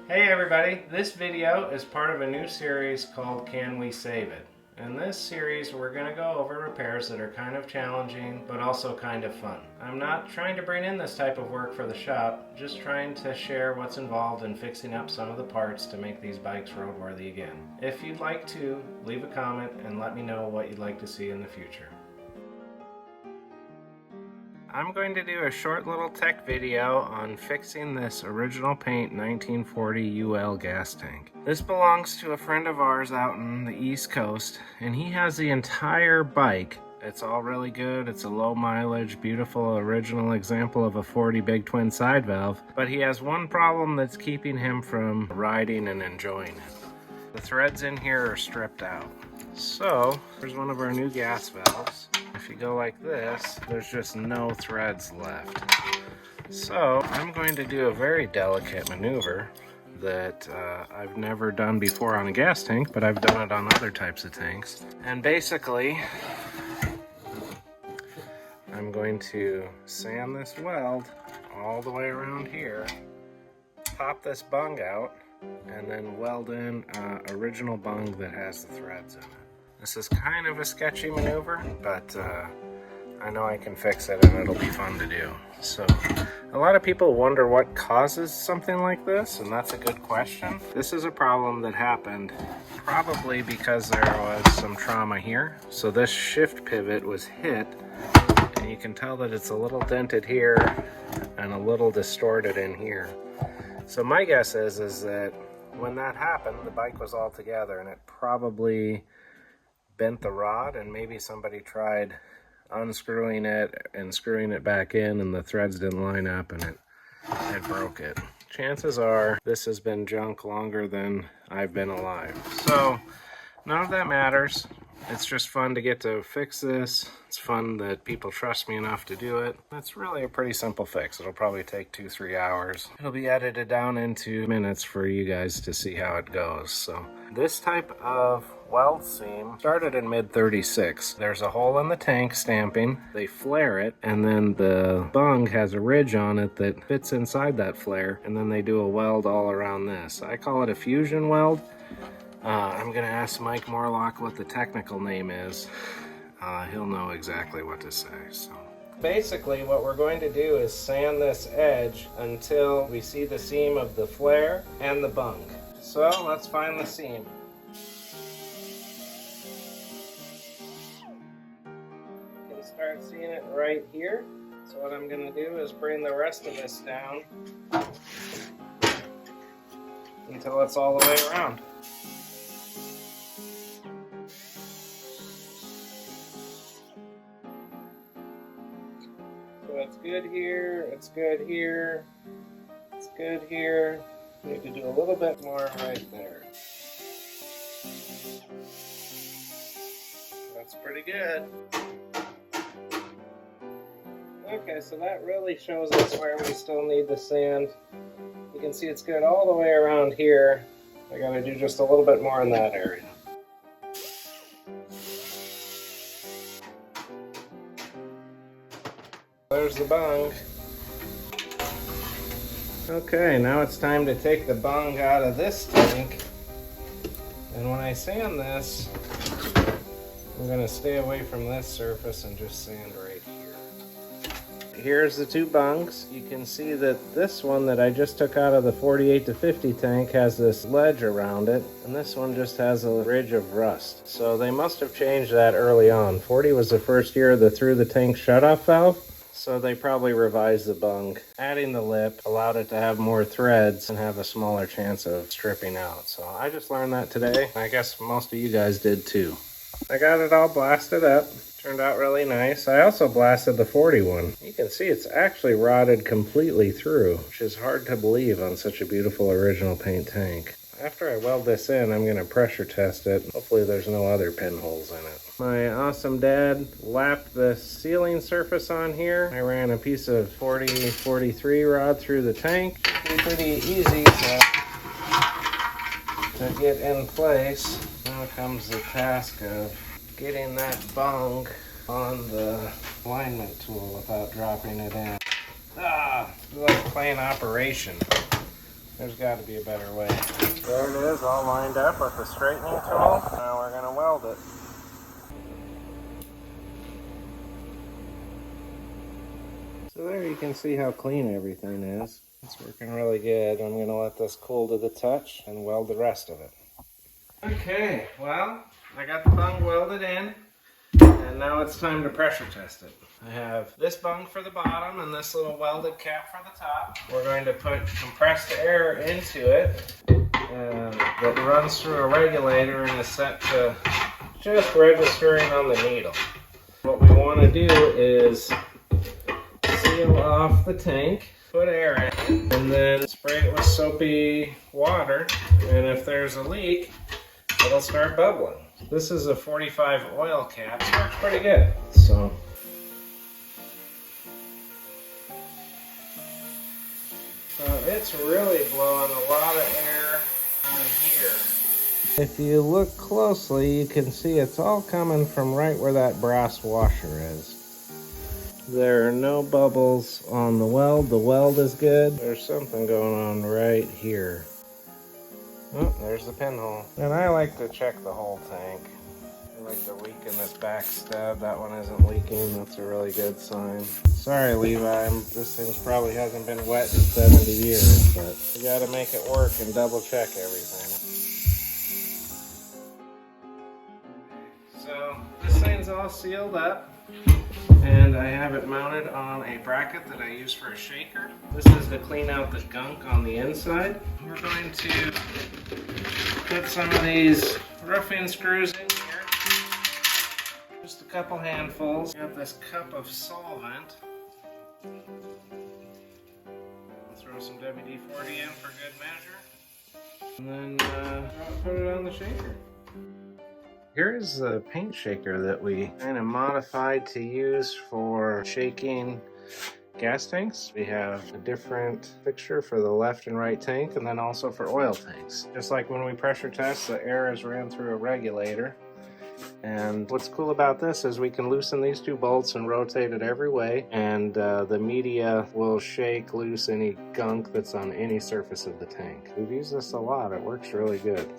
Hey everybody, this video is part of a new series called Can We Save It? In this series we're going to go over repairs that are kind of challenging but also kind of fun. I'm not trying to bring in this type of work for the shop, just trying to share what's involved in fixing up some of the parts to make these bikes roadworthy again. If you'd like to, leave a comment and let me know what you'd like to see in the future. I'm going to do a short little tech video on fixing this original paint 1940 UL gas tank. This belongs to a friend of ours out in the East Coast, and he has the entire bike. It's all really good. It's a low mileage, beautiful original example of a 40 big twin side valve, but he has one problem that's keeping him from riding and enjoying it. The threads in here are stripped out. So here's one of our new gas valves. If you go like this, there's just no threads left. So I'm going to do a very delicate maneuver that I've never done before on a gas tank, but I've done it on other types of tanks. And basically, I'm going to sand this weld all the way around here, pop this bung out, and then weld in original bung that has the threads in it. This is kind of a sketchy maneuver, but I know I can fix it and it'll be fun to do. So a lot of people wonder what causes something like this, and that's a good question. This is a problem that happened probably because there was some trauma here. So this shift pivot was hit, and you can tell that it's a little dented here and a little distorted in here. So my guess is that when that happened, the bike was all together and it probably bent the rod, and maybe somebody tried unscrewing it and screwing it back in and the threads didn't line up and it broke it. Chances are this has been junk longer than I've been alive. So none of that matters. It's just fun to get to fix this. It's fun that people trust me enough to do it. It's really a pretty simple fix. It'll probably take 2-3 hours. It'll be edited down into minutes for you guys to see how it goes. So this type of weld seam started in mid-36. There's a hole in the tank stamping. They flare it, and then the bung has a ridge on it that fits inside that flare, and then they do a weld all around this. I call it a fusion weld. I'm going to ask Mike Morlock what the technical name is. He'll know exactly what to say. So basically what we're going to do is sand this edge until we see the seam of the flare and the bung. So let's find the seam. You can start seeing it right here. So what I'm going to do is bring the rest of this down until it's all the way around. So it's good here, it's good here, it's good here. Need to do a little bit more right there. That's pretty good. Okay, so that really shows us where we still need the sand. You can see it's good all the way around here. I gotta do just a little bit more in that area. There's the bung. Okay, now it's time to take the bung out of this tank. And when I sand this, I'm going to stay away from this surface and just sand right here. Here's the two bungs. You can see that this one that I just took out of the 48 to 50 tank has this ledge around it, and this one just has a ridge of rust. So they must have changed that early on. 40 was the first year that threw the tank shutoff valve. So they probably revised the bung. Adding the lip allowed it to have more threads and have a smaller chance of stripping out. So I just learned that today. I guess most of you guys did too. I got it all blasted up. Turned out really nice. I also blasted the 41. You can see it's actually rotted completely through, which is hard to believe on such a beautiful original paint tank. After I weld this in, I'm going to pressure test it. Hopefully there's no other pinholes in it. My awesome dad lapped the sealing surface on here. I ran a piece of 40-43 rod through the tank. It's pretty easy to get in place. Now comes the task of getting that bung on the alignment tool without dropping it in. It's like playing Operation. There's got to be a better way. There it is, all lined up with the straightening tool. Now we're going to weld it. So there you can see how clean everything is. It's working really good. I'm going to let this cool to the touch and weld the rest of it. Okay, well, I got the bung welded in, and now it's time to pressure test it. I have this bung for the bottom and this little welded cap for the top. We're going to put compressed air into it that runs through a regulator and is set to just registering on the needle. What we want to do is seal off the tank, put air in, and then spray it with soapy water, and if there's a leak, it'll start bubbling. This is a 45 oil cap. It works pretty good. So it's really blowing a lot of air in here. If you look closely, you can see it's all coming from right where that brass washer is. There are no bubbles on the weld. The weld is good. There's something going on right here. Oh, there's the pinhole. And I like to check the whole tank. I like the leak in this back stub. That one isn't leaking. That's a really good sign. Sorry, Levi. This thing probably hasn't been wet in 70 years, but you gotta make it work and double check everything. So this thing's all sealed up, and I have it mounted on a bracket that I use for a shaker. This is to clean out the gunk on the inside. We're going to put some of these roofing screws in here. Just a couple handfuls. We have this cup of solvent. I'll throw some WD-40 in for good measure. And then put it on the shaker. Here's the paint shaker that we kind of modified to use for shaking gas tanks. We have a different fixture for the left and right tank, and then also for oil tanks. Just like when we pressure test, the air is ran through a regulator. And what's cool about this is we can loosen these two bolts and rotate it every way, and the media will shake loose any gunk that's on any surface of the tank. We've used this a lot. It works really good.